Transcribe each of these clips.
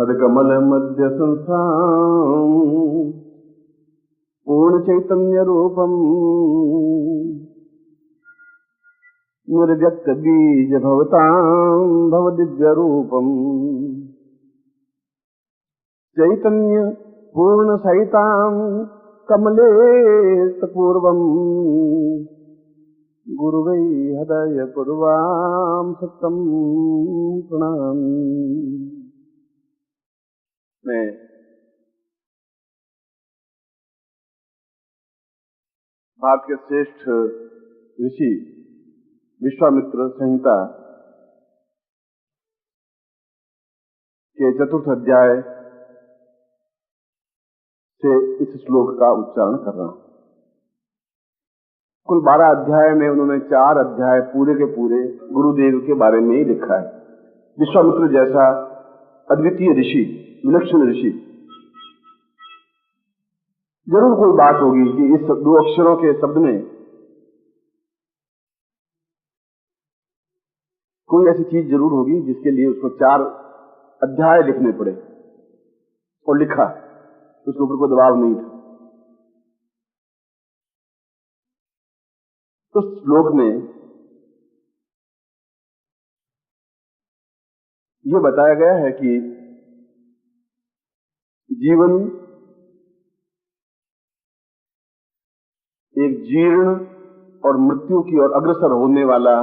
अधकमल मध्य संस्थान पूर्ण चैतन्य रूपम निर्व्यक्त बीज भवतां भव दिव्य रूपम चैतन्य पूर्ण सहितां कमले पूर्वम गुरुवै हृदय पूर्वां सत्तम प्रणाम। मैं भारत के श्रेष्ठ ऋषि विश्वामित्र संहिता के चतुर्थ अध्याय से इस श्लोक का उच्चारण कर रहा हूं। कुल 12 अध्याय में उन्होंने 4 अध्याय पूरे के पूरे गुरुदेव के बारे में ही लिखा है। विश्वामित्र जैसा अद्वितीय ऋषि, विलक्षण ऋषि, जरूर कोई बात होगी कि इस 2 अक्षरों के शब्द में कोई ऐसी चीज जरूर होगी जिसके लिए उसको 4 अध्याय लिखने पड़े, और लिखा, उसके ऊपर कोई दबाव नहीं था। तो श्लोक में यह बताया गया है कि जीवन एक जीर्ण और मृत्यु की ओर अग्रसर होने वाला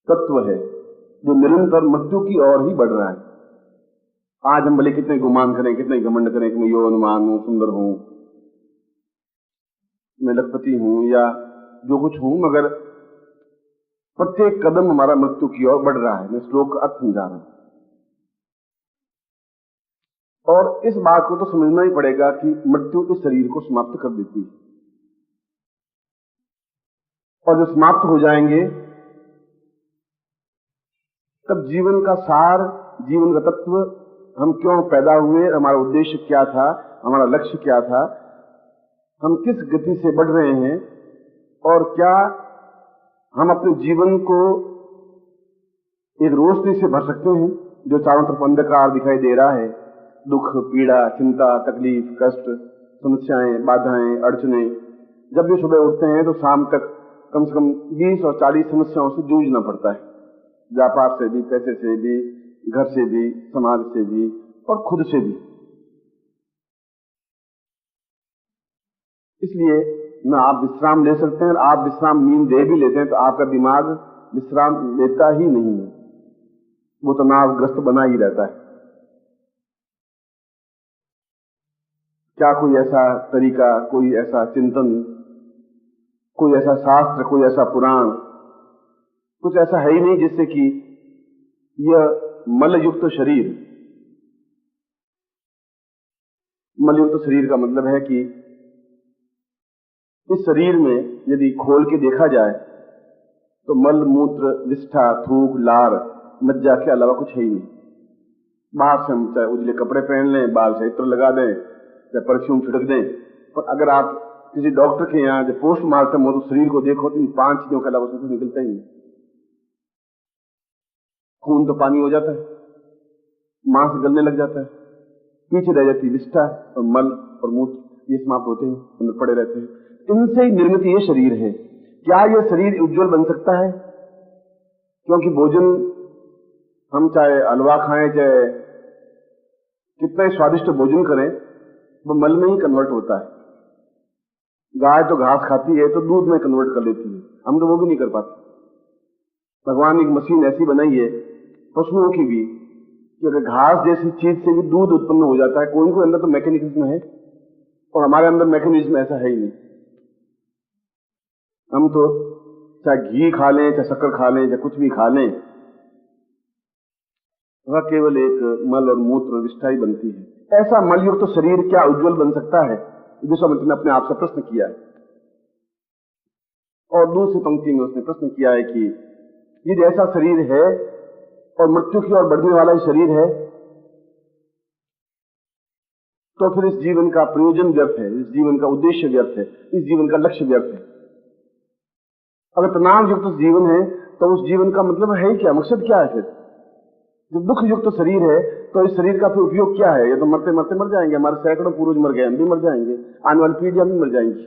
तत्व है जो निरंतर मृत्यु की ओर ही बढ़ रहा है। आज हम भले कितने गुमान करें, कितने घमंड करें कि मैं यौवनवान हूं, सुंदर हूं, मैं लखपति हूं या जो कुछ हूं, मगर प्रत्येक कदम हमारा मृत्यु की ओर बढ़ रहा है। मैं श्लोक का अर्थ समझा रहा हूं, और इस बात को तो समझना ही पड़ेगा कि मृत्यु इस शरीर को समाप्त कर देती है, और जब समाप्त हो जाएंगे तब जीवन का सार, जीवन का तत्व, हम क्यों पैदा हुए, हमारा उद्देश्य क्या था, हमारा लक्ष्य क्या था, हम किस गति से बढ़ रहे हैं, और क्या हम अपने जीवन को एक रोशनी से भर सकते हैं जो चारों तरफ अंधकार दिखाई दे रहा है। दुख, पीड़ा, चिंता, तकलीफ, कष्ट, समस्याएं, बाधाएं, अड़चने, जब भी सुबह उठते हैं तो शाम तक कम से कम 20 और 40 समस्याओं से जूझना पड़ता है। व्यापार से भी, पैसे से भी, घर से भी, समाज से भी, और खुद से भी। इसलिए न आप विश्राम ले सकते हैं, आप विश्राम नींद दे भी लेते हैं तो आपका दिमाग विश्राम लेता ही नहीं है, वो तनावग्रस्त बना ही रहता है। क्या कोई ऐसा तरीका, कोई ऐसा चिंतन, कोई ऐसा शास्त्र, कोई ऐसा पुराण, कुछ ऐसा है ही नहीं जिससे कि यह मलयुक्त शरीर, मलयुक्त शरीर का मतलब है कि इस शरीर में यदि खोल के देखा जाए तो मल, मूत्र, विष्ठा, थूक, लार, मज्जा के अलावा कुछ है ही नहीं। बाहर से हम चाहे उजले कपड़े पहन लें, बाल से इत्र लगा दें, चाहे परफ्यूम छिड़क दें, पर अगर आप किसी डॉक्टर के यहाँ जब पोस्टमार्टम हो तो शरीर को देखो तो इन 5 चीजों के अलावा कुछ निकलता ही नहीं। खून तो पानी हो जाता है, मांस गलने लग जाता है, पीछे रह जाती विष्ठा और मल और मूत्र, ये समाप्त होते हैं, अंदर पड़े रहते हैं। इनसे ही निर्मित ये शरीर है। क्या यह शरीर उज्जवल बन सकता है? क्योंकि भोजन हम चाहे हलवा खाएं, चाहे कितना ही स्वादिष्ट भोजन करें, वो मल में ही कन्वर्ट होता है। गाय तो घास खाती है तो दूध में कन्वर्ट कर लेती है, हम तो वो भी नहीं कर पाते। भगवान ने एक मशीन ऐसी बनाई है पशुओं की भी कि अगर घास जैसी चीज से भी दूध उत्पन्न हो जाता है। कोई अंदर तो मैकेनिज्म है, और हमारे अंदर मैकेनिज्म ऐसा है ही नहीं। हम तो चाहे घी खा लें, चाहे शक्कर खा लें, चाहे कुछ भी खा लें, वह केवल एक मल और मूत्र और विष्ठा ही बनती है। ऐसा मलयुक्त तो शरीर क्या उज्जवल बन सकता है? विश्वामित्र ने अपने आप से प्रश्न किया है, और दूसरी पंक्ति में उसने प्रश्न किया है कि यदि ऐसा शरीर है और मृत्यु की ओर बढ़ने वाला ही शरीर है, तो फिर इस जीवन का प्रयोजन व्यर्थ है, इस जीवन का उद्देश्य व्यर्थ है, इस जीवन का लक्ष्य व्यर्थ है। अगर तनाव युक्त जीवन है तो उस जीवन का मतलब है ही क्या, मकसद क्या है? फिर जब दुख युक्त शरीर है तो इस शरीर का फिर उपयोग क्या है? ये तो मरते मरते मर जाएंगे, हमारे सैकड़ों पूर्वज मर गए, हम भी मर जाएंगे, आने वाली पीढ़ियां भी मर जाएंगी।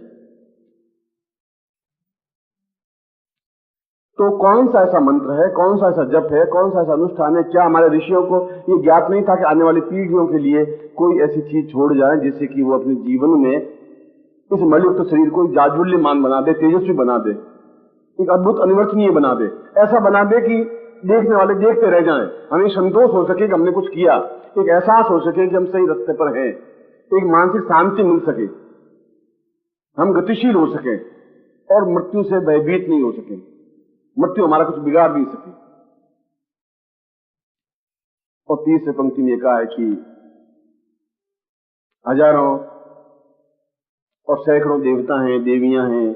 तो कौन सा ऐसा मंत्र है, कौन सा ऐसा जप है, कौन सा ऐसा अनुष्ठान है? क्या हमारे ऋषियों को ये ज्ञात नहीं था कि आने वाली पीढ़ियों के लिए कोई ऐसी चीज छोड़ जाए जिससे कि वो अपने जीवन में इस मलयुक्त शरीर को जाज्वल्यमान बना दे, तेजस्वी बना दे, एक अद्भुत अनिवर्तनीय बना दे, ऐसा बना दे कि देखने वाले देखते रह जाएं, हमें संतोष हो सके कि हमने कुछ किया, एक एहसास हो सके कि हम सही रास्ते पर हैं, एक मानसिक शांति मिल सके, हम गतिशील हो सके और मृत्यु से भयभीत नहीं हो सके, मृत्यु हमारा कुछ बिगाड़ नहीं सके। और तीसरे पंक्ति में कहा है कि हजारों और सैकड़ों देवता हैं, देवियां हैं,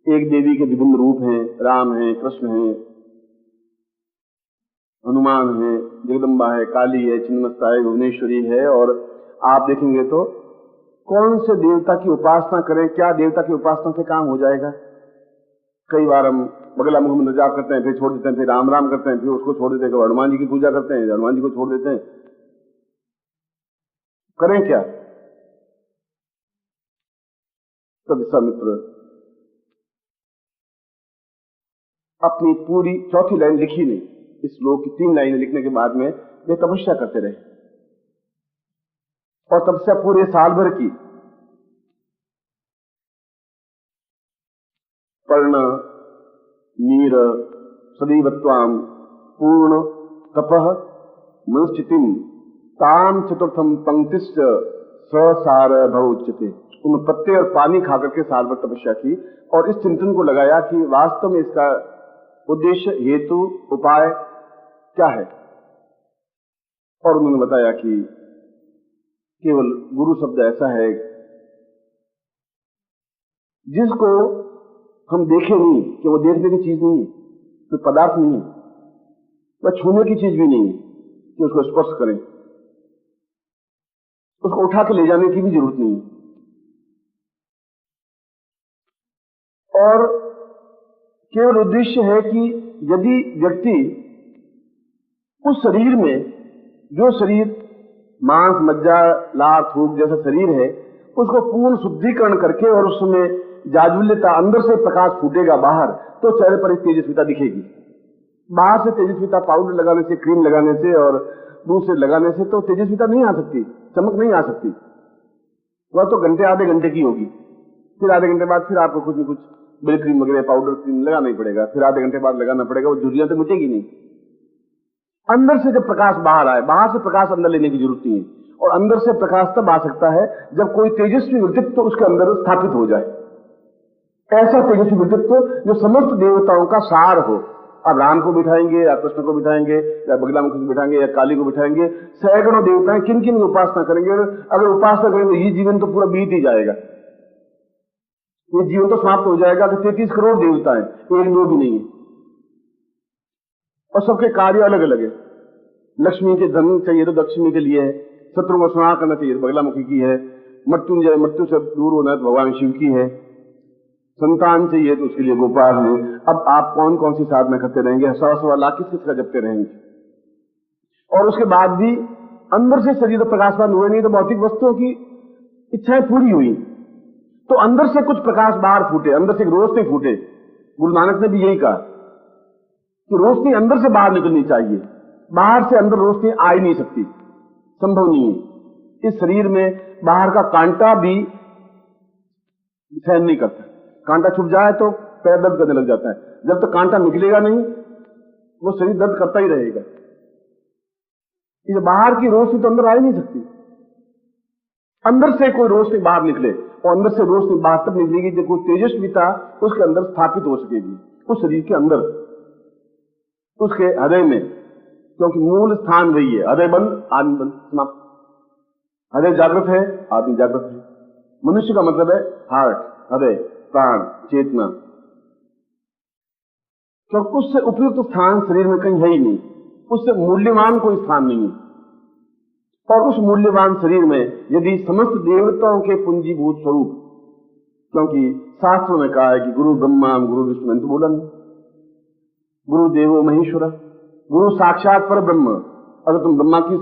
एक देवी के विभिन्न रूप हैं, राम हैं, कृष्ण हैं, हनुमान है, जगदम्बा है, काली है, छिन्नमस्ता है, भुवनेश्वरी है। और आप देखेंगे तो कौन से देवता की उपासना करें, क्या देवता की उपासना से काम हो जाएगा? कई बार हम बगला मुख में जाप करते हैं, फिर छोड़ देते हैं, फिर राम राम करते हैं, फिर उसको छोड़ देते हैं, हनुमान जी की पूजा करते हैं, हनुमान जी को छोड़ देते हैं। करें क्या? तो विश्वामित्र अपनी पूरी चौथी लाइन लिखी नहीं, इस श्लोक की 3 लाइनें लिखने के बाद में वे तपस्या करते रहे और तपस्या पूरे साल भर की। पर्ण नीर सदैवत्वाम पूर्ण तपः मनश्चितिम ताम चतुर्थम पंक्तिश्च ससार भवोच्यते। उन्होंने पत्ते और पानी खाकर के साल भर तपस्या की और इस चिंतन को लगाया कि वास्तव में इसका उद्देश्य, हेतु, उपाय क्या है। और उन्होंने बताया कि केवल गुरु शब्द ऐसा है जिसको हम देखें नहीं, कि वो देखने की चीज नहीं है, कोई पदार्थ नहीं है, वह छूने की चीज भी नहीं है कि उसको स्पर्श करें, उसको उठा के ले जाने की भी जरूरत नहीं है। और केवल उद्देश्य है कि यदि व्यक्ति उस शरीर में, जो शरीर मांस, मज्जा, लार, थूक जैसा शरीर है, उसको पूर्ण शुद्धिकरण करके और उसमें जाज्वल्यता, अंदर से प्रकाश फूटेगा बाहर, तो चेहरे पर एक तेजस्विता दिखेगी। बाहर से तेजस्विता पाउडर लगाने से, क्रीम लगाने से और दूसरे लगाने से तो तेजस्विता नहीं आ सकती, चमक नहीं आ सकती। वह तो घंटे, आधे घंटे की होगी, फिर आधे घंटे बाद फिर आपको कुछ न कुछ बिल क्रीम वगैरह, पाउडर क्रीम लगाना ही पड़ेगा, फिर आधे घंटे बाद लगाना पड़ेगा, वो झुर्रियां तो मिटेगी नहीं। अंदर से जब प्रकाश बाहर आए, बाहर से प्रकाश अंदर लेने की जरूरत नहीं है। और अंदर से प्रकाश तब आ सकता है जब कोई तेजस्वी व्यक्तित्व उसके अंदर स्थापित हो जाए, ऐसा तेजस्वी व्यक्तित्व जो समस्त देवताओं का सार हो। अब राम को बिठाएंगे या कृष्ण को बिठाएंगे या बगलामुखी को बिठाएंगे या काली को बिठाएंगे, सैकड़ों देवताएं किन किन की उपासना करेंगे। अगर उपासना करेंगे ये जीवन तो पूरा बीत ही जाएगा, ये जीवन तो समाप्त हो जाएगा कि 33 करोड़ देवता है, एक दो भी नहीं है, और सबके कार्य अलग अलग है। लक्ष्मी के धन चाहिए तो लक्ष्मी के लिए है, शत्रु को संहार करना चाहिए तो बगलामुखी की है, मृत्युंजय मृत्यु से दूर होना तो भगवान शिव की है, संतान चाहिए तो उसके लिए गोपाल है। अब आप कौन कौन सी साधना करते रहेंगे, 100 लाख किस किस का जपते रहेंगे, और उसके बाद भी अंदर से शरीर तो प्रकाशवान हुए नहीं, तो भौतिक वस्तुओं की इच्छाएं पूरी हुई, तो अंदर से कुछ प्रकाश बाहर फूटे, अंदर से रोशनी फूटे। गुरु नानक ने भी यही कहा कि रोशनी अंदर से बाहर निकलनी चाहिए, बाहर से अंदर रोशनी आ ही नहीं सकती, संभव नहीं है। इस शरीर में बाहर का कांटा भी सहन नहीं करता, कांटा छुप जाए तो पैर दर्द करने लग जाता है, जब तक कांटा निकलेगा नहीं वो शरीर दर्द करता ही रहेगा। इस बाहर की रोशनी तो अंदर आ ही नहीं सकती, अंदर से कोई रोशनी बाहर निकले, और अंदर से रोशनी बाहर तब निकलेगी जब कोई तेजस्विता उसके अंदर स्थापित हो सकेगी, उस शरीर के अंदर, उसके हृदय में, क्योंकि मूल स्थान वही है। हृदय बंद, आदमी बंद, समाप्त। हृदय जागृत है, आदमी जागृत है। मनुष्य का मतलब है हार्ट, हृदय, प्राण, चेतना, क्योंकि उससे उपयुक्त स्थान शरीर में कहीं है ही नहीं, उससे मूल्यवान कोई स्थान नहीं है। और उस मूल्यवान शरीर में यदि समस्त देवताओं के पूंजीभूत स्वरूप, क्योंकि शास्त्रों में कहा है कि गुरु ब्रह्मा गुरु विष्णु, तो बोला नहीं, गुरु देवो महेश्वर, गुरु साक्षात पर ब्रह्म, अगर तुम ब्रह्मा की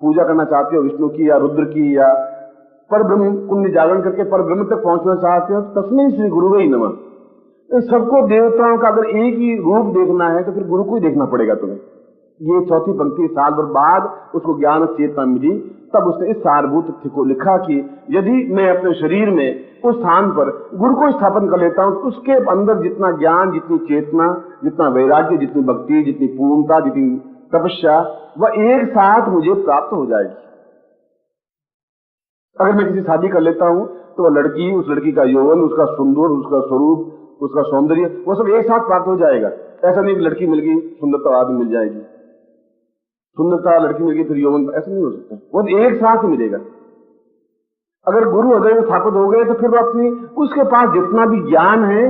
पूजा करना चाहते हो, विष्णु की या रुद्र की, या पर ब्रह्म पुण्य जागरण करके पर ब्रह्म तक पहुंचना चाहते हो, तो तस्मै श्री गुरुवे नमः। सबको देवताओं का अगर एक ही रूप देखना है तो फिर गुरु को ही देखना पड़ेगा तुम्हें। ये चौथी पंक्ति साल भर बाद उसको ज्ञान चेतना मिली, तब उसने इस सारभूत तथ्य को लिखा कि यदि मैं अपने शरीर में उस स्थान पर गुरु को स्थापन कर लेता हूं तो उसके अंदर जितना ज्ञान, जितनी चेतना, जितना वैराग्य, जितनी भक्ति, जितनी पूर्णता, जितनी तपस्या, वह एक साथ मुझे प्राप्त हो जाएगी। अगर मैं किसी शादी कर लेता हूं तो वह लड़की, उस लड़की का यौवन, उसका सुंदर, उसका स्वरूप, उसका सौंदर्य, वो सब एक साथ प्राप्त हो जाएगा। ऐसा नहीं कि लड़की मिल गई सुंदरता आदमी मिल जाएगी, सुंदरता लड़की मिल गई फिर यौवन, ऐसा नहीं हो सकता, वो एक साथ ही मिलेगा। अगर गुरु हृदय में स्थापित हो गए तो फिर वो अपनी, उसके पास जितना भी ज्ञान है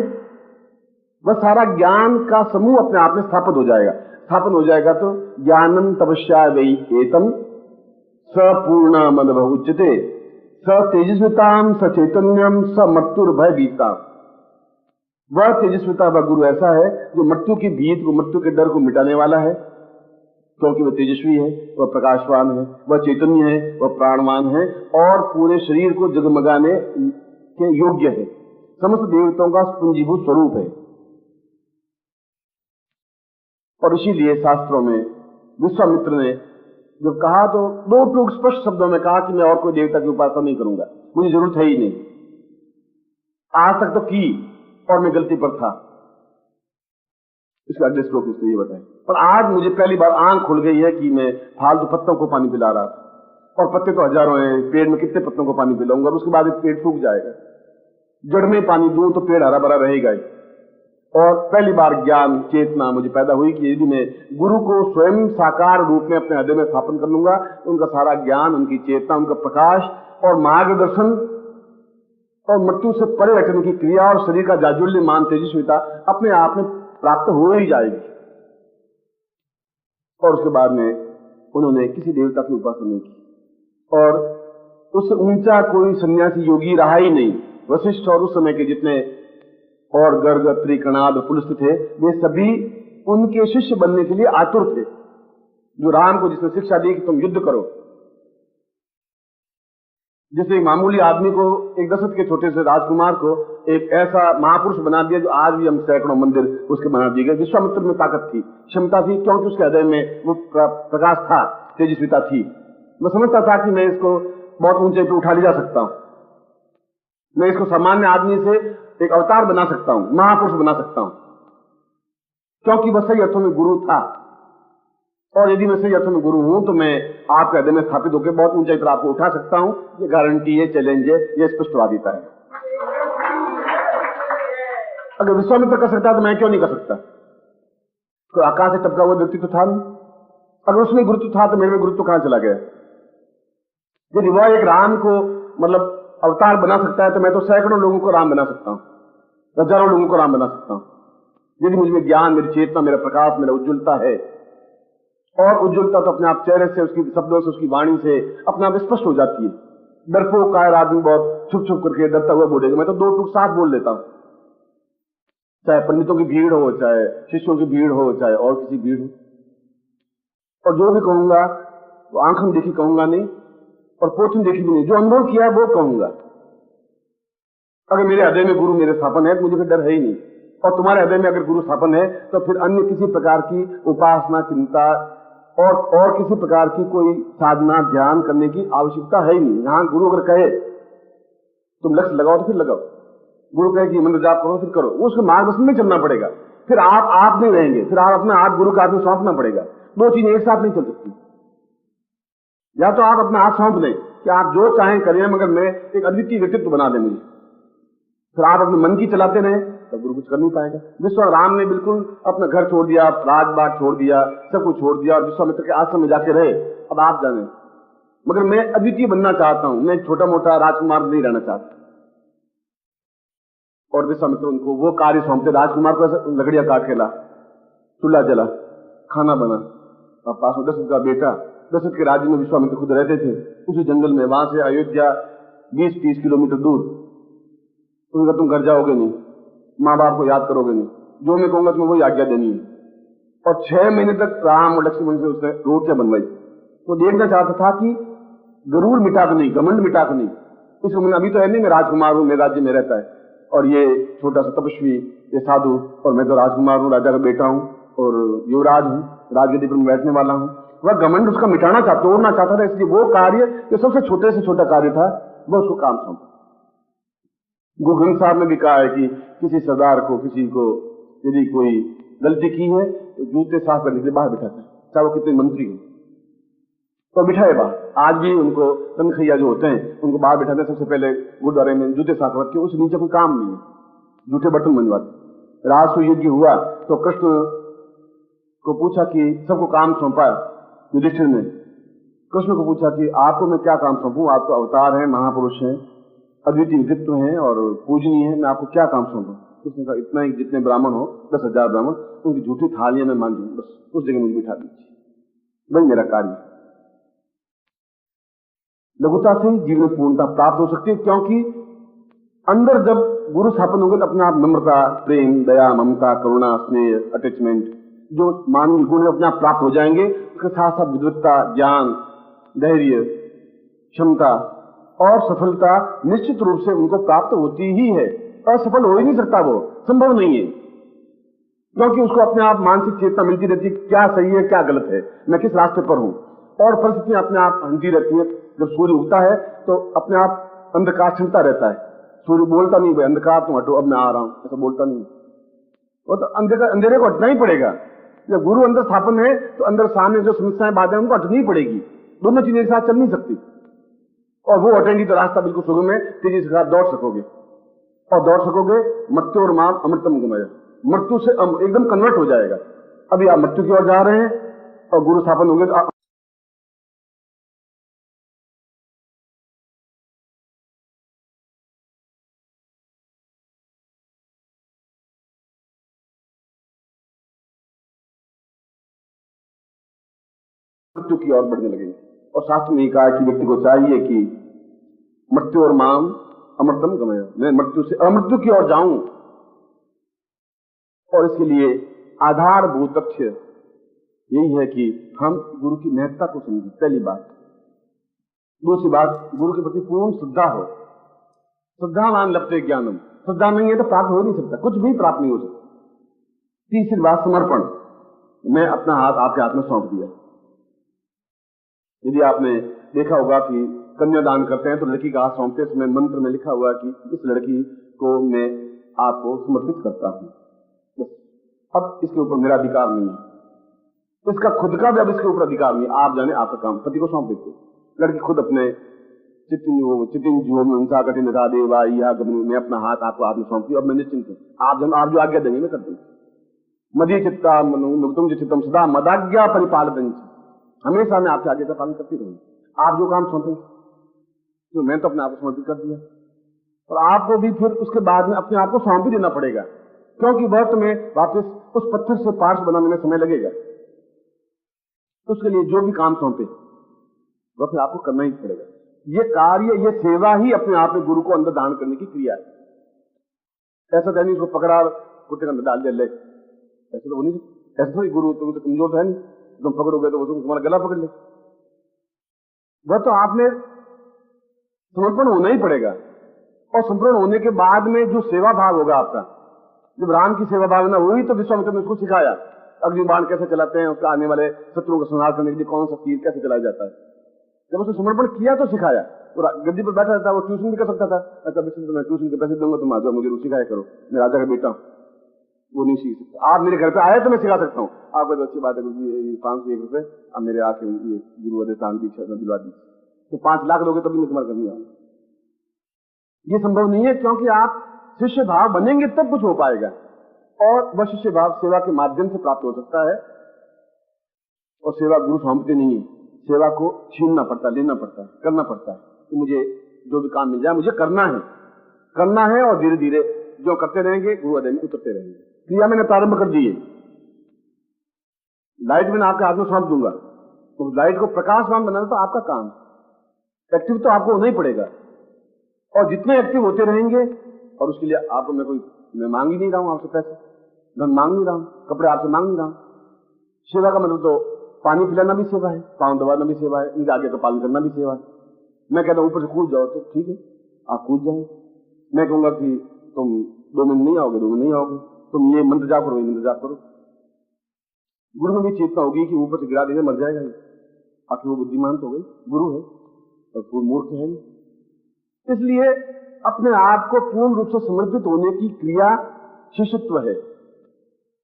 वह सारा ज्ञान का समूह अपने आप में स्थापित हो जाएगा। स्थापन हो जाएगा तो ज्ञानम तपस्या वै एतम सपूर्ण मद उच्यते स तेजस्विताम स चैतन्यम स मृत्युर्भय भीता। वह तेजस्विता, वह गुरु ऐसा है जो मृत्यु की भीत को, मृत्यु के डर को मिटाने वाला है, क्योंकि वह तेजस्वी है, वह प्रकाशवान है, वह चैतन्य है, वह प्राणवान है और पूरे शरीर को जगमगाने के योग्य है, समस्त देवताओं का पुंजीभूत स्वरूप है। और इसीलिए शास्त्रों में विश्वामित्र ने जब कहा तो दो टूक स्पष्ट शब्दों में कहा कि मैं और कोई देवता की उपासना नहीं करूंगा, मुझे जरूरत है ही नहीं। आज तक तो की और मैं गलती पर था, इसका अगले श्लोक में ये बताएं। पर आज मुझे पहली बार आंख खुल गई है कि मैं फालतू पत्तों को पानी पिला रहा था, और पत्ते तो हजारों हैं, पेड़ में कितने पत्तों को पानी पिलाऊंगा, और उसके बाद पेड़ सूख जाएगा। जड़ में पानी दूं तो पेड़ हरा भरा रहेगा ही। और पहली बार ज्ञान चेतना मुझे पैदा हुई कि यदि मैं गुरु को स्वयं साकार रूप में अपने हृदय में स्थापन कर लूंगा, उनका सारा ज्ञान, उनकी चेतना, उनका प्रकाश और मार्गदर्शन और मृत्यु से परे हटने की क्रिया और शरीर का जाज्वल्यमान तेजस्विता अपने आप में प्राप्त हो ही जाएगी। और उसके बाद में उन्होंने किसी देवता की उपासना नहीं की, और उससे ऊंचा कोई सन्यासी योगी रहा ही नहीं। वशिष्ठ और उस समय के जितने और गर्ग, अत्रि, कणाद, पुलस्त्य थे, वे सभी उनके शिष्य बनने के लिए आतुर थे। जो राम को जिसने शिक्षा दी कि तुम युद्ध करो, जैसे एक मामूली आदमी को, एक दशरथ के छोटे से राजकुमार को एक ऐसा महापुरुष बना दिया जो आज भी हम सैकड़ों मंदिर उसके बना दिए गए। विश्वामित्र में ताकत थी, क्षमता थी, क्योंकि उसके हृदय में वो प्रकाश था, तेजस्विता थी। मैं समझता था कि मैं इसको बहुत ऊंचे पे उठा ले जा सकता हूं, मैं इसको सामान्य आदमी से एक अवतार बना सकता हूं, महापुरुष बना सकता हूं, क्योंकि वह सही अर्थों में गुरु था। और यदि मैं सही अर्थों में गुरु हूं तो मैं आपके हृदय में स्थापित होकर बहुत ऊंचाई पर आपको उठा सकता हूं। ये गारंटी है, चैलेंज है, ये स्पष्टवादिता है। अगर विश्वामित्र कर सकता तो मैं क्यों नहीं कर सकता? तो आकाश से टपका हुआ व्यक्ति तो था नहीं। अगर उसमें गुरुत्व था तो मेरे में गुरुत्व कहां चला गया? यदि वह एक राम को मतलब अवतार बना सकता है तो मैं तो सैकड़ों लोगों को राम बना सकता हूं, हजारों लोगों को राम बना सकता हूं। यदि मुझमें ज्ञान, मेरी चेतना, मेरा प्रकाश, मेरा उज्ज्वलता है, और उज्ज्वलता तो अपने आप चेहरे से, उसकी शब्दों से, उसकी वाणी से अपने आप स्पष्ट हो जाती है। डरपोक कायर आदमी बहुत छुप छुप करके डरता हुआ बोलेगा, मैं तो दो टूक साथ बोल लेता हूं, चाहे पंडितों की भीड़ हो, चाहे शिष्यों की भीड़ हो, चाहे और किसी भीड़ हो। और जो भी कहूंगा वो आंखों देखी कहूंगा नहीं, और पोथी देखी भी नहीं, जो अनुभव किया वो कहूंगा। अगर मेरे हृदय में गुरु मेरे स्थापन है तो मुझे फिर डर है ही नहीं। और तुम्हारे हृदय में अगर गुरु स्थापन है तो फिर अन्य किसी प्रकार की उपासना, चिंता और किसी प्रकार की कोई साधना, ध्यान करने की आवश्यकता है ही नहीं। यहां गुरु अगर कहे तुम लक्ष्य लगाओ तो फिर लगाओ, गुरु कहे कि मंत्र जाप करो फिर करो, उसके मार्गदर्शन में चलना पड़ेगा। फिर आप नहीं रहेंगे, फिर आप अपना हाथ गुरु का हाथ में सौंपना पड़ेगा। दो चीजें एक साथ नहीं चल सकती। या तो आप अपना हाथ सौंप दें कि आप जो चाहें करें, मगर मैं एक अद्वितीय व्यक्तित्व बना दें मुझे, फिर आप अपने मन की चलाते रहें तब गुरु कुछ कर नहीं पाएगा। विश्वाराम ने बिल्कुल अपना घर छोड़ दिया, राजबाग छोड़ दिया, सब कुछ छोड़ दिया और विश्वामित्र के आश्रम में जाके रहे। अब आप जाने, मगर मैं अद्वितीय बनना चाहता हूं, मैं छोटा मोटा राजकुमार नहीं रहना चाहता। और विश्वामित्र उनको वो कार्य सौंपते, राजकुमार को लकड़ियां काट के ला, चूल्हा जला, खाना बना। और पास में दशरथ का बेटा, दशरथ के राज्य में विश्वामित्र खुद रहते थे, उसी जंगल में, वहां से अयोध्या 20-30 किलोमीटर दूर। उनका तुम घर जाओगे नहीं, माँ बाप को याद करोगे नहीं, जो मैं कहूंगा तुम्हें वही आज्ञा देनी है। और 6 महीने तक राम और लक्ष्मण से उसने रोटियां बनवाई। वो देखना चाहता था कि गरूर मिटा के नहीं, घमंड मिटा के नहीं, इस उम्र अभी तो है नहीं, मैं राजकुमार हूं, मैं राज्य में रहता है, और ये छोटा सा तपस्वी, ये साधु, और मैं तो राजकुमार हूं, राजा का बेटा हूं और युवराज हूं, राजगद्दी पर मैं बैठने वाला हूं। वह घमंड उसका मिटाना चाहता, तोड़ना चाहता था। इसलिए वो कार्य जो सबसे छोटे से छोटा कार्य था वो उसको काम सौंपा। गुरु ग्रंथ साहब ने भी कहा है कि किसी सरदार को, किसी को यदि कोई गलती की है तो जूते साफ करने के लिए बाहर बिठाते हैं, चाहे वो कितने मंत्री हो, तो बिठाए बाहर। आज भी उनको तनखैया जो होते हैं उनको बाहर बिठाते हैं, सबसे पहले गुरुद्वारे में जूते साफ रखे, उस नीचे कोई काम नहीं है, जूठे बर्तन बनवाते। राजसूय यज्ञ हुआ तो कृष्ण को पूछा कि सबको काम सौंपा युधिष्ठिर ने, कृष्ण को पूछा कि आपको मैं क्या काम सौंपूं, आप तो अवतार हैं, महापुरुष हैं, अद्वितीय व्यक्तित्व हैं और पूजनीय है, मैं आपको क्या काम सौंपूं? उसने कहा इतना ही, जितने ब्राह्मण हो 10,000 ब्राह्मण, उनकी झूठी थालियां मैं मान दूं, बस उस जगह मुझे बिठा दीजिए, वही मेरा कार्य। लघुता से ही जीवन पूर्णता प्राप्त हो सकती है, क्योंकि अंदर जब गुरु स्थापन होंगे तो अपने आप नम्रता, प्रेम, दया, ममता, करुणा, स्नेह, अटैचमेंट, जो मानवीय गुण अपने आप प्राप्त हो जाएंगे। उसके साथ साथ विद्वत्ता, ज्ञान, धैर्य, क्षमता और सफलता निश्चित रूप से उनको प्राप्त होती ही है। असफल हो ही नहीं सकता, वो संभव नहीं है, क्योंकि उसको अपने आप मानसिक चेतना मिलती रहती है, क्या सही है क्या गलत है, मैं किस रास्ते पर हूं, और परिस्थितियां अपने आप हंसती रहती है। जब सूर्य उगता है तो अपने आप अंधकार छिड़ता रहता है, सूर्य बोलता नहीं भाई अंधकार तुम हटो, अब मैं आ रहा हूं, ऐसा बोलता नहीं, वो तो अंधेरे को हटना ही पड़ेगा। जब गुरु अंदर स्थापन है तो अंदर सामने जो समस्याएं बाधाएं उनको हटनी ही पड़ेगी, दोनों चीजें एक साथ चल नहीं सकती, और वो हटेंगी तो रास्ता बिल्कुल सुगम है, तेजी से साथ दौड़ सकोगे, और दौड़ सकोगे मृत्यु और माम अमृतम गमय, मृत्यु से एकदम कन्वर्ट हो जाएगा। अभी आप मृत्यु की ओर जा रहे हैं और गुरु स्थापन होंगे तो मृत्यु की ओर बढ़ने लगेंगे। और शास्त्र ने कहा कि व्यक्ति को चाहिए कि मृत्यु और माम अमृतम गमय, मैं मृत्यु से अमृत्यु की ओर जाऊं, और इसके लिए आधारभूत तथ्य यही है कि हम गुरु की महत्ता को समझें, पहली बात। दूसरी बात, गुरु के प्रति पूर्ण श्रद्धा हो, श्रद्धावान लभते ज्ञानम, श्रद्धा नहीं है तो प्राप्त हो नहीं सकता, कुछ भी प्राप्त नहीं हो सकता। तीसरी बात, समर्पण, मैं अपना हाथ आपके हाथ में सौंप दिया। यदि आपने देखा होगा कि कन्यादान करते हैं तो लड़की का हाथ सौंपते समय मंत्र में लिखा हुआ है कि इस लड़की को मैं आपको समर्पित करता हूं, बस अब इसके ऊपर मेरा अधिकार नहीं है, इसका खुद का भी अब इसके ऊपर अधिकार नहीं, आप जाने आपका काम, पति को सौंप देते। लड़की खुद अपने चितिंजुओ में उनसा कठिन था देवा या मैं अपना हाथ आपको हाथ में सौंपती हूं, अब मैं निश्चिंत हूं, आप जो आज्ञा देंगे मैं कर दूंगी। मदी चित्ता मुक्तम चित्तम सदा मदाज्ञा परिपालन, हमेशा मैं आपके आगे का पालन करती रहूंगी, आप जो काम सौंपेंगे तो मैं तो अपने आप को समर्पित कर दिया। और आपको भी फिर उसके बाद में अपने आप को सौंप भी देना पड़ेगा, क्योंकि वह तुम्हें वापस उस पत्थर से पार्श्व बनाने में समय लगेगा, तो उसके लिए जो भी काम सौंपे वह फिर आपको करना ही पड़ेगा। ये कार्य, ये सेवा ही अपने आप में गुरु को अंदर धारण करने की क्रिया है। ऐसा तो नहीं उसको पकड़ा कुत्ते के अंदर डाल दिया ले, ऐसा तो नहीं, ऐसा थोड़ी गुरु तुमसे कमजोर तो है नहीं, तुम पकड़ोगे तो वो तुम्हारा गला पकड़ ले, वह तो आपने समर्पण होना ही पड़ेगा। और समर्पण होने के बाद में जो सेवा भाव होगा आपका, जब राम की सेवा भावना हुई तो विश्वामित्र ने उसको सिखाया अग्निबाण कैसे चलाते हैं, उसका आने वाले शत्रुओं का संहार करने के लिए कौन सा तीर कैसे चलाया जाता है। जब उसने समर्पण किया तो सिखाया, और गद्दी पर बैठा था, वो ट्यूशन भी कर सकता था, अच्छा मैं ट्यूशन के पैसे दूंगा, तुम आ जाओ मुझे सिखाया करो, मैं राजा का बेटा हूं, वो नहीं सीख सकता। आप मेरे घर पे आए तो मैं सिखा सकता हूँ, आपको तो अच्छी बात है, 501 रुपए अब मेरे आके ये गुरु अधिष्ठान दीक्षा दिलवा दी, तो 5 लाख दोगे तभी मैं तुम्हारा करनी आऊंगा। ये संभव नहीं है, क्योंकि आप शिष्य भाव बनेंगे तब कुछ हो पाएगा, और वह शिष्य भाव सेवा के माध्यम से प्राप्त हो सकता है। और सेवा गुरु सौंपते नहीं है, सेवा को छीनना पड़ता है, लेना पड़ता है, करना पड़ता है कि मुझे जो भी काम मिल जाए मुझे करना है, और धीरे धीरे जो करते रहेंगे गुरु अदय में उतरते रहेंगे। क्रिया मैंने प्रारंभ कर दी है, लाइट मैंने आपके हाथ में सौंप दूंगा, तो लाइट को प्रकाशवान बनाना तो आपका काम, एक्टिव तो आपको होना ही पड़ेगा, और जितने एक्टिव होते रहेंगे, और उसके लिए आपको मैं मांग ही नहीं रहा हूं आपसे पैसे, धन मांग नहीं रहा हूं, कपड़े आपसे मांग नहीं रहा हूं, सेवा का मतलब तो पानी पिलाना भी सेवा है, पांव दबाना भी सेवा है, इनके आगे का पालन करना भी सेवा है। मैं कहता हूं ऊपर से कूद जाओ तो ठीक है, आप कूद जाएंगे। मैं कहूंगा कि तुम 2 मिनट नहीं आओगे, 2 मिनट नहीं आओगे, तुम ये मंत्र जाप करो, ये मंत्र जाप करो। गुरु में भी चेतना होगी कि ऊपर से गिरा देंगे मर जाएगा, आखिर वो बुद्धिमान तो हो गई, गुरु है और पूर्ण मूर्ख है। इसलिए अपने आप को पूर्ण रूप से समर्पित होने की क्रिया शिष्यत्व है,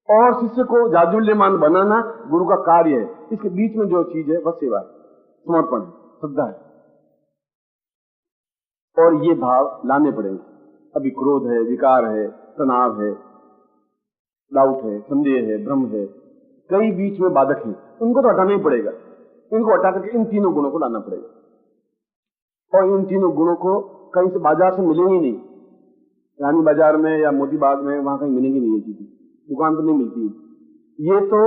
और शिष्य को जाज्वल्यमान बनाना गुरु का कार्य है। इसके बीच में जो चीज है वह सेवा है, समर्पण है, श्रद्धा है, और ये भाव लाने पड़ेंगे। अभी क्रोध है, विकार है, तनाव है, डाउट है, संदेह है, भ्रम है, कई बीच में बाधक हैं, उनको तो हटाना ही पड़ेगा। इनको हटा करके इन तीनों गुणों को लाना पड़ेगा, और इन तीनों गुणों को कहीं से बाजार से मिलेंगी नहीं, रानी बाजार में या मोती बाग में वहां कहीं मिलेंगी नहीं, ये चीजें दुकान पर नहीं मिलती। ये तो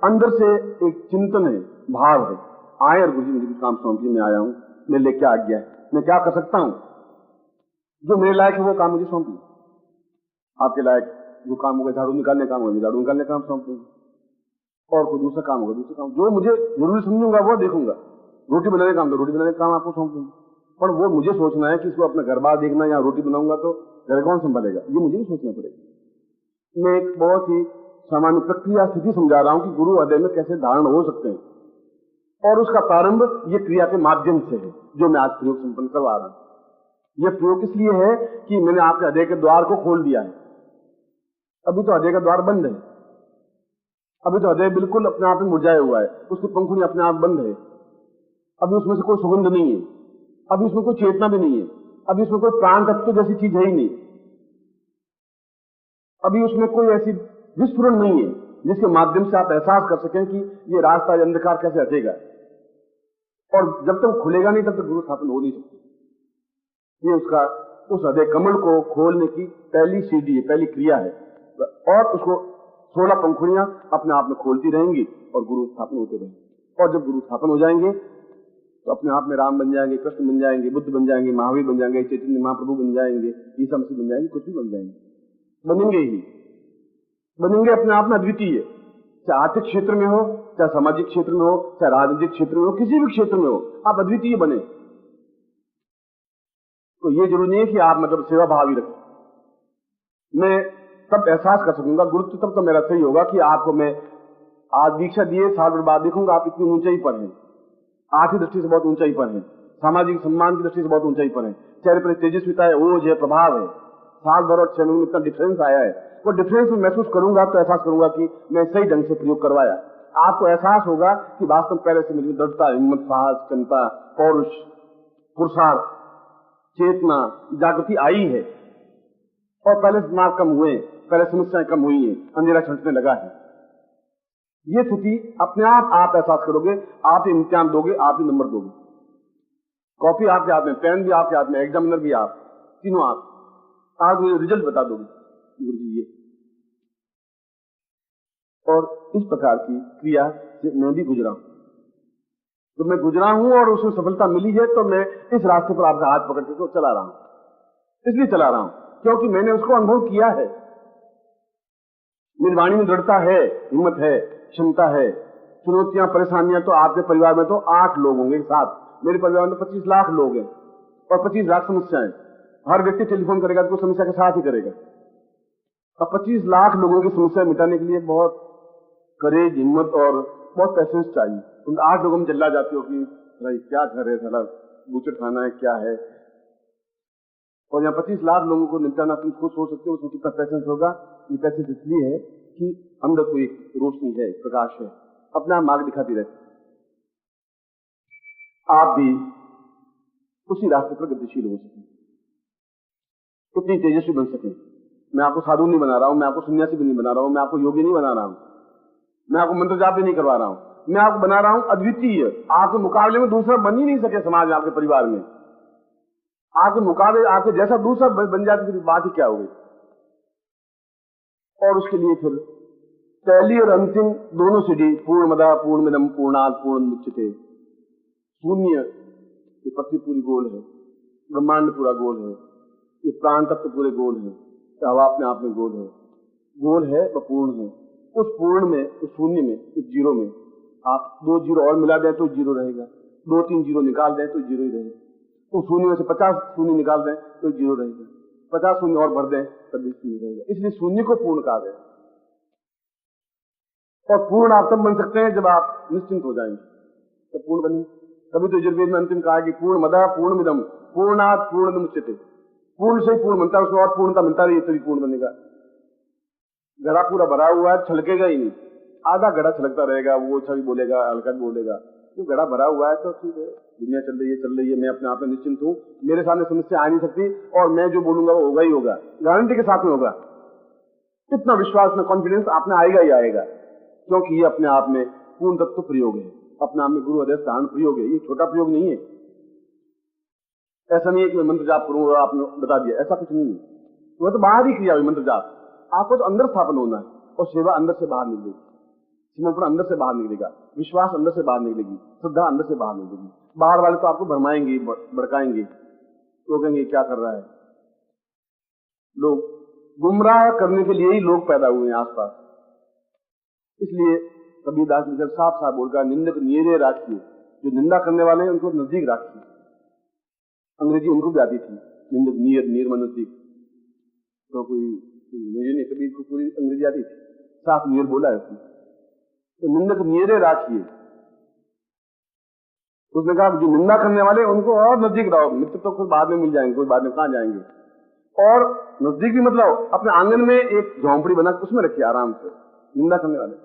अंदर से एक चिंतन है, भाव है। आए और गुरु जी मुझे कुछ काम सौंपिए, मैं आया हूं, मेरे लिए क्या आज्ञा है, मैं क्या कर सकता हूं, जो मेरे लायक है वो काम मुझे सौंपिए। आपके लायक जो काम होगा, झाड़ू निकालने काम होगा, झाड़ू निकालने काम सौंपेंगे, और कोई दूसरा काम होगा, दूसरा काम, जो मुझे जरूरी समझूंगा वो देखूंगा। रोटी बनाने काम तो रोटी बनाने का काम आपको सौंपूंगा, पर वो मुझे सोचना है कि इसको अपना घर बार देखना, या रोटी बनाऊंगा तो घर कौन संभालेगा, ये मुझे भी सोचना पड़ेगा। मैं एक बहुत ही सामान्य प्रक्रिया स्थिति समझा रहा हूं कि गुरु हृदय में कैसे धारण हो सकते हैं, और उसका प्रारंभ ये क्रिया के माध्यम से है, जो मैं आज प्रयोग संपन्न करवा रहा हूं। यह प्रयोग इसलिए है कि मैंने आपके हृदय के द्वार को खोल दिया है। अभी तो हृदय का द्वार बंद है, अभी तो हृदय बिल्कुल अपने आप में मुरझाया हुआ है, उसकी पंखुड़ी अपने आप बंद है, अभी उसमें से कोई सुगंध नहीं है, अभी उसमें कोई चेतना भी नहीं है, अभी उसमें कोई प्राण तत्व जैसी चीज है ही नहीं, अभी उसमें कोई ऐसी विस्फुरण नहीं है जिसके माध्यम से आप एहसास कर सकें कि ये रास्ता, ये अंधकार कैसे हटेगा। और जब तक खुलेगा नहीं तब तक गुरु स्थापन हो नहीं सकती। ये उसका उस हृदय कमल को खोलने की पहली सीढ़ी है, पहली क्रिया है, और उसको 16 पंखुड़ियां अपने आप में खोलती रहेंगी और गुरु स्थापन होते रहेंगे। और जब गुरु स्थापन हो जाएंगे तो अपने आप में राम बन जाएंगे, कृष्ण बन जाएंगे, बुद्ध बन जाएंगे, महावीर बन जाएंगे, चैतन्य महाप्रभु बन जाएंगे, ईसा मसीह बन जाएंगे, कुछ भी बन जाएंगे, बनेंगे ही बनेंगे अपने आप में अद्वितीय। चाहे आर्थिक क्षेत्र में हो, चाहे सामाजिक क्षेत्र में हो, चाहे राजनीतिक क्षेत्र में हो, किसी भी क्षेत्र में हो, आप अद्वितीय बने। तो ये जरूरी नहीं है कि आप मतलब सेवा भाव ही रखें। मैं तब एहसास कर सकूंगा, गुरुत्व तब तो मेरा सही होगा कि आपको मैं आज दीक्षा दिए, साल भर बाद देखूंगा आप इतनी ऊंचाई पर हैं, आर्थिक दृष्टि से बहुत ऊंचाई पर हैं, सामाजिक सम्मान की दृष्टि से बहुत ऊंचाई पर हैं, चेहरे पर तेजस्विता है, ओज है, प्रभाव है। साल भर और 6 महीने में इतना डिफरेंस आया है, वो डिफरेंस में महसूस करूंगा तो एहसास करूंगा कि मैं सही ढंग से प्रयोग करवाया। आपको एहसास होगा कि वास्तव में पहले से मुझे दृढ़ता, हिम्मत, साहस, क्षमता, पौरुष, पुरुषार्थ, चेतना, जागृति आई है, और पहले दिमाग कम हुए, पहले समस्याएं कम हुई हैं, अंधेरा छंटने लगा है। ये स्थिति अपने आप एहसास करोगे। आप ही इम्तिहान दोगे, आप ही नंबर दोगे, कॉपी आपके हाथ में, पेन भी आपके हाथ में, एग्जामिनर भी आप, तीनों आप मुझे रिजल्ट बता दोगे गुरु जी ये। और इस प्रकार की क्रिया से मैं भी गुजरा हूं, तो मैं गुजरा हूं और उसमें सफलता मिली है, तो मैं इस रास्ते पर आपका हाथ पकड़ के तो चला रहा हूं। इसलिए चला रहा हूं क्योंकि मैंने उसको अनुभव किया है। मेरी वाणी में दृढ़ता है, हिम्मत है, क्षमता है। चुनौतियां, परेशानियां तो आपके परिवार में तो 8 लोग होंगे साथ, मेरे परिवार में 25 लाख लोग हैं और 25 लाख समस्याएं। हर व्यक्ति टेलीफोन करेगा तो समस्या के साथ ही करेगा। अब 25 लाख लोगों की समस्या मिटाने के लिए बहुत करेज, हिम्मत और बहुत पैसेंस चाहिए। तुम 8 लोगों में चिल्ला जाते हो कि भाई क्या घर है, साला बूचड़ खाना है, क्या है, और यहाँ 25 लाख लोगों को निपटाना तुम खुद सोच सकते हो उसमें कितना पैसेंस होगा। ये पैसेंस इसलिए है कि अंदर कोई रोशनी है, प्रकाश है, अपना मार्ग दिखाती रहती। आप भी उसी रास्ते पर गतिशील हो सके, उतनी तेजस्वी बन सके। मैं आपको साधु नहीं बना रहा हूं, मैं आपको सन्यासी भी नहीं बना रहा हूं, मैं आपको योगी नहीं बना रहा हूं, मैं आपको मंत्र जाप भी नहीं करवा रहा हूं, मैं आपको बना रहा हूं अद्वितीय। आपके मुकाबले में दूसरा बन ही नहीं सके समाज में, आपके परिवार में। आपके मुकाबले आपके जैसा दूसरा बन जाए तो बात ही क्या हो गई। और उसके लिए फिर पहली और अंतिम दोनों सीढ़ी, पूर्णमदः पूर्णमिदं पूर्णात् पूर्णमुदच्यते, शून्य, ये पृथ्वी पूरी गोल है, ब्रह्मांड पूरा गोल है, ये प्राण तत्व पूरे गोल है, हवा अपने आप में गोल है, वह पूर्ण है, उस पूर्ण में, उस शून्य में, उस जीरो में आप 2 जीरो और मिला दें तो जीरो रहेगा, 2-3 जीरो निकाल दें तो जीरो ही रहेगा। उस शून्य में से 50 शून्य निकाल दें तो जीरो रहेगा, 50 शून्य और भर दें तब भी शून्य रहेगा। इसलिए शून्य को पूर्ण कहा गया। और पूर्ण आप तब बन सकते हैं जब आप निश्चिंत हो जाएंगे, तब पूर्ण बनेंगे। तभी तो यजुर्वेद में अंतिम कहा कि पूर्ण मदा पूर्णमिदम पूर्णात् पूर्णमुच्यते। पूर्ण से ही पूर्ण बनता है, उसमें और पूर्णता मिलता रही तभी पूर्ण बनेगा। घड़ा पूरा भरा हुआ है, छलकेगा ही नहीं, आधा घड़ा छलकता रहेगा, वो अच्छा भी बोलेगा, हल्का भी बोलेगा। तो घड़ा भरा हुआ है तो ठीक है, दुनिया चल रही है, मैं अपने आप में निश्चिंत हूँ, मेरे सामने समस्या आ नहीं सकती और मैं जो बोलूंगा वो होगा ही होगा, गारंटी के साथ में होगा। इतना विश्वास में कॉन्फिडेंस आप में आएगा ही आएगा, क्योंकि ये अपने आप में पूर्ण तत्व प्रयोग है, अपने आप में गुरु आदेश धारण प्रयोग है। ये छोटा प्रयोग नहीं है। ऐसा नहीं है कि मैं मंत्र जाप करूं और आपने बता दिया, ऐसा कुछ नहीं है। वो तो बाहर ही क्रिया हुई मंत्र जाप, आपको तो अंदर स्थापन होना है और सेवा अंदर से बाहर निकलेगी, समर्पण अंदर से बाहर निकलेगा, विश्वास अंदर से बाहर निकलेगी, श्रद्धा अंदर से बाहर निकलेगी। बाहर वाले तो आपको भरमाएंगे, भड़काएंगे, तो कहेंगे क्या कर रहा है। लोग गुमराह करने के लिए ही लोग पैदा हुए हैं आसपास। इसलिए कबीरदास जी साफ साफ बोलकर निंदक नियरे राखिए, जो निंदा करने वाले हैं उनको नजदीक राखिए। अंग्रेजी उनको भी आती थी, निंदक नियर, नियर मन नजदीक। तो कोई मुझे नहीं, कबीर को पूरी अंग्रेजी आती थी, साफ नियर बोला है उसने। तो निंदक नियरे राखिए, उसने कहा जो निंदा करने वाले उनको और नजदीक रहो। मित्र तो कोई बाद में मिल जाएंगे, कोई बाद में कहां जाएंगे। और नजदीक भी मतलब अपने आंगन में एक झोंपड़ी बना उसमें रखिए आराम से। निंदा करने वाले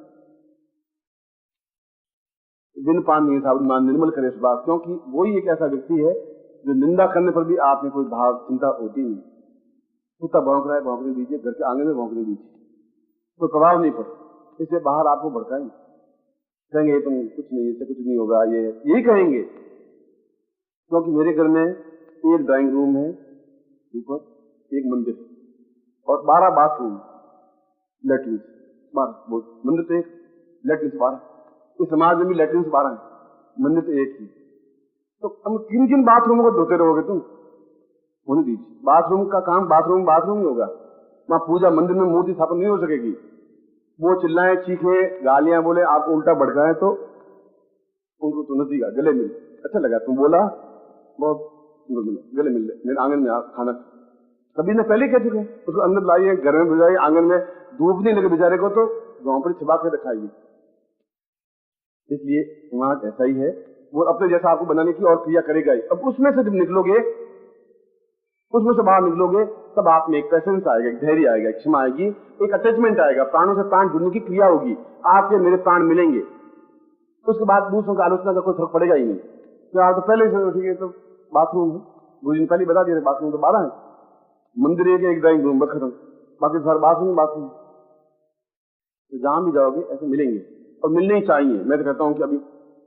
बिन पान नहीं साबुन मान निर्मल करे स्वभाव, क्योंकि वही एक ऐसा व्यक्ति है जो निंदा करने पर भी आपने कोई भाव चिंता होती नहीं। कुत्ता भौंक रहा है, भौंकने दीजिए, घर के आंगन में भौंकने दीजिए, कोई प्रभाव नहीं पड़ता। इससे बाहर आपको भड़काएंगे, कहेंगे तुम कुछ नहीं, इससे कुछ नहीं होगा, ये यही कहेंगे। क्योंकि मेरे घर में एक ड्राइंग रूम है, ऊपर एक मंदिर और 12 बाथरूम, लैट्रिन 12, मंदिर तो एक, लैट्रिन 12। इस समाज में भी लैट्रिन 12 है, मंदिर तो एक ही। तो हम किन किन बाथरूमों को धोते रहोगे तुम? होने दीजिए। बाथरूम का काम बाथरूम ही होगा। वहां पूजा मंदिर में मूर्ति स्थापन नहीं हो सकेगी। वो चिल्लाएं, चीखे, गालियां बोले, आपको उल्टा भड़काए तो उनको तो नजदीक गले मिल, अच्छा लगा तुम बोला, बहुत सुंदर मिला, गले मिल मेरे आंगन में आप खाना। कभी ने पहले कह चुके, उसको अंदर लाइए, घर में भिजाइए, आंगन में धूप नहीं लगे बेचारे को तो झोंपड़ी छिपा के रखाइए। इसलिए वहां ऐसा ही है, वो अपने जैसा आपको बनाने की और क्रिया करेगा ही। अब उसमें से जब निकलोगे, उसमें से बाहर निकलोगे, तब आप में एक पेशेंस आएगा, एक धैर्य आएगा, एक क्षमा आएगी, एक अटैचमेंट आएगा, प्राणों से प्राण जुड़ने की क्रिया होगी, आपके मेरे प्राण मिलेंगे। उसके बाद दूसरों की आलोचना का कोई फर्क पड़ेगा ही नहीं। तो आप तो पहले से ठीक है, तो बाथरूम है, गुरु जी पहले बता दिया बाथरूम तो 12 है, मंदिर एक ड्राइंग रूम बस खत्म, बाकी सारे बाथरूम। तो जहां भी जाओगे ऐसे मिलेंगे और मिलने ही चाहिए। मैं तो कहता हूं कि अभी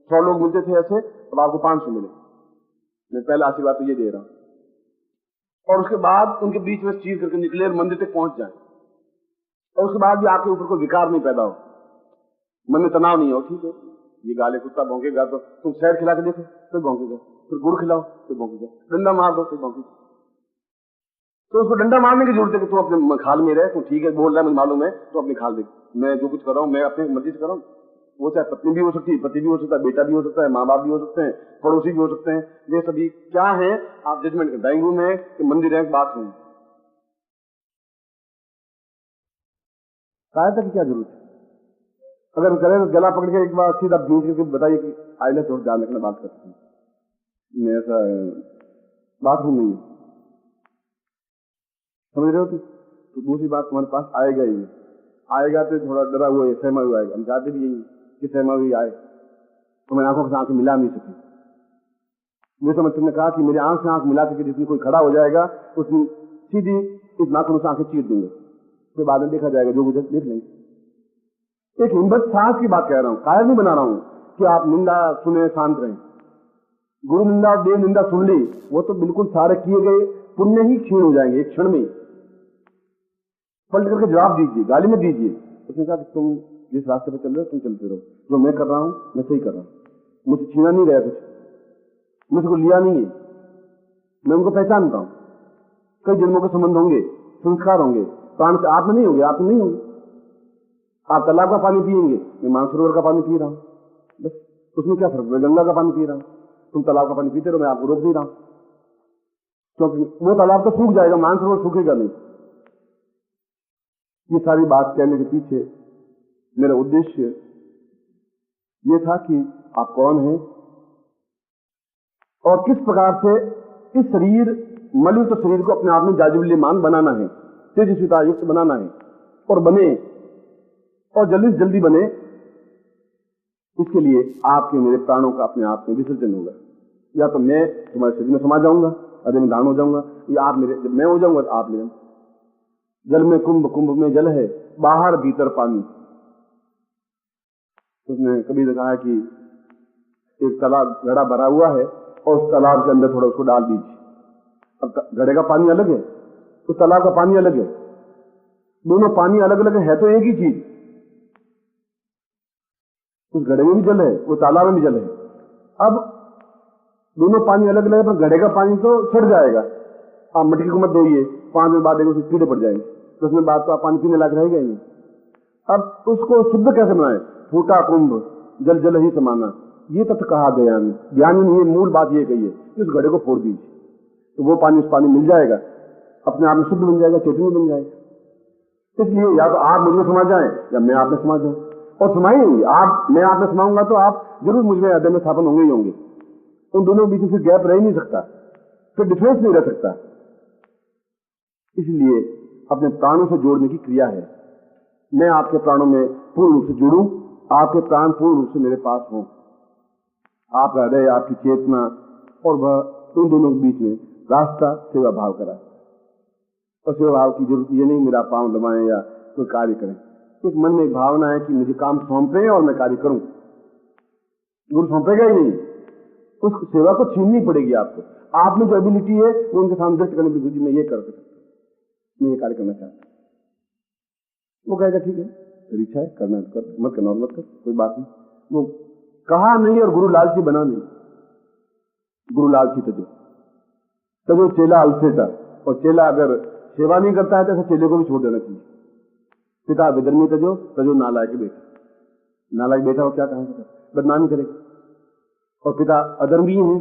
100 लोग मिलते थे ऐसे, अब आपको 500 मिले। मैं पहला आशीर्वाद तो ये दे रहा हूं। और उसके बाद उनके बीच में चीज करके निकले और मंदिर तक पहुंच जाए, और उसके बाद भी आपके ऊपर कोई विकार नहीं पैदा हो, मन में तनाव नहीं हो। ठीक है, ये गाले कुत्ता भौंकेगा तो तुम शहद खिला के देखो तो भौंकेगा, फिर गुड़ खिलाओ तो भौंकेगा, डंडा मार दो तो भौंकेगा। तो उसको डंडा मारने की जरूरत है कि तू अपने खाल में रहे, तो ठीक है बोल रहा है मुझे मालूम है, तो अपनी खाल देख, मैं जो कुछ कर रहा हूं मैं अपनी मर्जी से कर रहा हूं। वो चाहे पत्नी भी हो सकती है, पति भी हो सकता है, बेटा भी हो सकता है, माँ बाप भी हो सकते हैं, पड़ोसी भी हो सकते हैं। ये सभी क्या है, आप जजमेंट करें। ड्राइंग रूम है कि मंदिर है, बाथरूम, सहायता की क्या जरूरत है? अगर करें तो गला पकड़ के एक बार सीधा बीच करके बताइए कि आईने थोड़ा ध्यान रखना, बात करते हैं, ऐसा बाथरूम नहीं है, समझ रहे हो? तो दूसरी बात तुम्हारे पास आएगा ही, आएगा तो थोड़ा डरा हुआ है, सहमा हुआ आएगा। हम चाहते भी यही कि सहमा हुई आए, तो मैंने आंखों से आंखें मिला नहीं सकी। मुझे समझ तुमने कहा कि मेरी आंख से आंख मिला सके, जिसमें कोई खड़ा हो जाएगा उसमें सीधी इस नाखून से आंखें चीर देंगे, फिर बाद में देखा जाएगा, जो गुजर देख लेंगे। एक हिम्मत साहस की बात कह रहा हूं, कायर नहीं बना रहा हूं कि आप निंदा सुने शांत रहें। गुरु निंदा देव निंदा सुन ली, वो तो बिल्कुल सारे किए गए पुण्य ही क्षीण हो जाएंगे एक क्षण में। पलट करके जवाब दीजिए, गाली में दीजिए। उसने कहा कि तुम जिस रास्ते पर चल रहे हो तुम चलते रहो, जो मैं कर रहा हूं मैं सही कर रहा हूं, मुझसे छीना नहीं गया कुछ, मुझको लिया नहीं है, मैं उनको पहचानता हूं। कई जन्मों के संबंध होंगे, संस्कार होंगे, प्राण से आप में नहीं होंगे, आप में नहीं होंगे, आप तालाब का पानी पिएंगे, मैं मानसरोवर का पानी पी रहा हूं, बस उसमें क्या फर्क है? मैं गंगा का पानी पी रहा हूं, तुम तालाब का पानी पीते रहो, मैं आपको रोक नहीं रहा हूं, क्योंकि वो तालाब तो सूख जाएगा, मानसरोवर सूखेगा नहीं। ये सारी बात कहने के पीछे मेरा उद्देश्य ये था कि आप कौन हैं और किस प्रकार से इस शरीर, मलयुक्त शरीर को अपने आप में जाज्वल्यमान बनाना है, तेजस्विता युक्त बनाना है, और बने, और जल्दी से जल्दी बने। इसके लिए आपके मेरे प्राणों का अपने आप में विसर्जन होगा। या तो मैं तुम्हारे शरीर में समा जाऊंगा, अरे में दान हो जाऊंगा, या आप मेरे, जब मैं हो जाऊंगा तो आप ले। जल में कुंभ, कुंभ में जल है, बाहर भीतर पानी। उसने कभी कहा है कि एक तालाब घड़ा भरा हुआ है और उस तालाब के अंदर थोड़ा उसको डाल दीजिए। अब घड़े का पानी अलग है, उस तालाब का पानी अलग है, दोनों पानी अलग अलग है तो एक ही चीज। उस घड़े में भी जल है, वो तालाब में भी जल है। अब दोनों पानी अलग अलग है, पर घड़े का पानी तो सड़ जाएगा। आप मटकी को मत धोइए, 5 मिनट बाद उसमें कीड़े पड़ जाएंगे, 10 मिनट बाद तो आप पानी पीने लायक रहेगा ही नहीं। अब उसको शुद्ध कैसे बनाए? फूटा कुंभ जल जल ही समाना, ये तत्व कहा गया ज्ञानी ने। ये मूल बात ये कही है कि उस घड़े को फोड़ दीजिए तो वो पानी, उस पानी मिल जाएगा, अपने आप में शुद्ध बन जाएगा, चैतन्य बन जाएगा। इसलिए या तो आप मुझ में समा जाएं या मैं आप में समा जाऊं, और समाएंगे आप, मैं आप में समाऊंगा तो आप जरूर मुझ में हृदय में स्थापन होंगे ही होंगे। उन दोनों के बीच में फिर गैप रह ही नहीं सकता, फिर डिफरेंस नहीं रह सकता। इसलिए अपने प्राणों से जोड़ने की क्रिया है। मैं आपके प्राणों में पूर्ण रूप से जुड़ूं, आपके प्राण पूर्ण रूप से मेरे पास हों, आपका हृदय, आपकी चेतना, और वह उन दोनों के बीच में रास्ता सेवा भाव करा। और सेवा भाव की जरूरत ये नहीं मेरा पांव दबाएं या कोई कार्य करें। एक मन में एक भावना है कि मुझे काम सौंपे और मैं कार्य करूं। गुरु सौंपेगा ही नहीं, उस सेवा को छीननी पड़ेगी आपको। आप में जो एबिलिटी है वो उनके सामने दृष्ट करने की, गुरु जी मैं ये कर सकता हूं, मैं ये कार्य करना चाहता हूं। वो कहेगा ठीक है, तेरी इच्छा है, करना तो कर, मत करना और मत कर, कोई बात नहीं। वो कहा नहीं और गुरु लालची बना नहीं। गुरु लालची तजो चेला अलसेटा, और चेला अगर सेवा नहीं करता है तो ऐसे चेले को भी छोड़ देना चाहिए। पिता विधर्मी तजो, तजो नालायक बेटा। नालायक बेटा वो क्या कहेगा? बदनामी करेगा। और पिता अधर्मी है,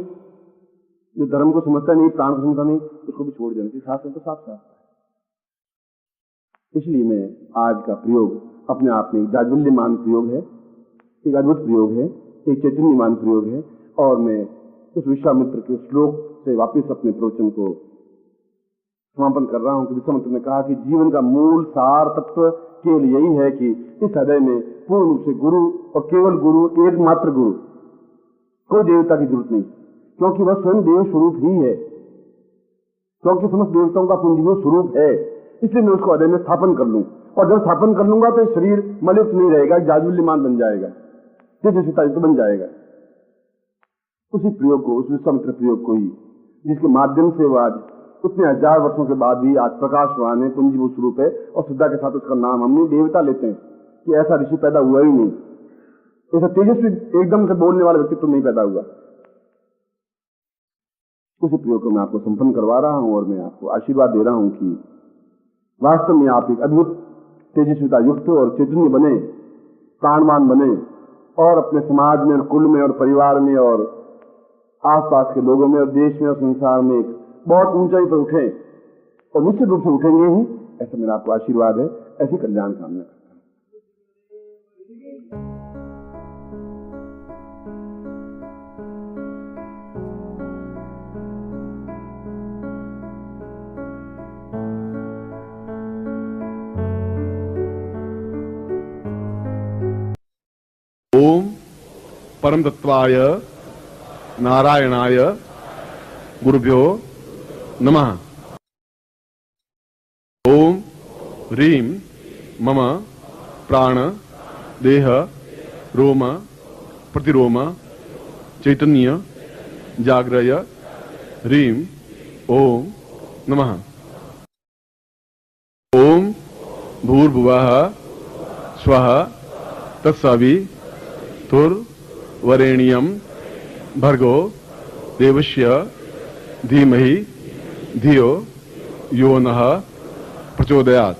जो धर्म को समझता नहीं, प्राण को समझता नहीं, उसको भी छोड़ देना चाहिए। साथ में तो साफ साफ। इसलिए मैं आज का प्रयोग अपने आप में जाज्वल्यमान प्रयोग है, एक अद्भुत प्रयोग है, एक चैतन्यमान प्रयोग है। और मैं उस विश्वामित्र के श्लोक से वापस अपने प्रवचन को समापन कर रहा हूं कि विश्वामित्र ने कहा कि जीवन का मूल सार तत्व केवल यही है कि इस हृदय में पूर्ण रूप से गुरु, और केवल गुरु, एकमात्र गुरु, कोई देवता की जरूरत नहीं, क्योंकि वह स्वयं देव स्वरूप ही है, क्योंकि समस्त देवताओं का पुंज वो स्वरूप है। इसलिए मैं उसको हृदय में स्थापन कर लूं, और जब स्थापन कर लूंगा तो शरीर मलिप्त नहीं रहेगा, जाज्वल्यमान बन जाएगा, तेजस्विता युक्त बन जाएगा। उसी प्रयोग को, उस विश्वामित्र प्रयोग को ही, जिसके माध्यम से वो आज उतने 1000 वर्षों के बाद भी आज प्रकाशवान है, पुंजीभूत स्वरूप है, और श्रद्धा के साथ उसका नाम हमने देवता लेते हैं कि ऐसा ऋषि पैदा हुआ ही नहीं, ऐसा तेजस्वी एकदम से बोलने वाला व्यक्तित्व नहीं पैदा हुआ। उसी प्रयोग को मैं आपको संपन्न करवा रहा हूं, और मैं आपको आशीर्वाद दे रहा हूं कि वास्तव में आप एक अद्भुत तेजस्विता युक्त और चैतन्य बने, प्राणवान बने, और अपने समाज में और कुल में और परिवार में और आसपास के लोगों में और देश में और संसार में एक बहुत ऊंचाई पर उठे, और निश्चित रूप से उठेंगे ही, ऐसा मेरा आपको आशीर्वाद है। ऐसी कल्याण कामना करता हूं। ओम परम तत्वाय नारायणाय गुरुभ्यो नमः। ओम ह्रीं मम प्राण देह रोम प्रतिरोम चैतन्य जाग्रय ह्रीं ओम नमः। ओम भूर्भुवः स्वः तत्सवितुर्वरेण्यं भर्गो देवस्य धीमहि धियो यो नः प्रचोदयात्।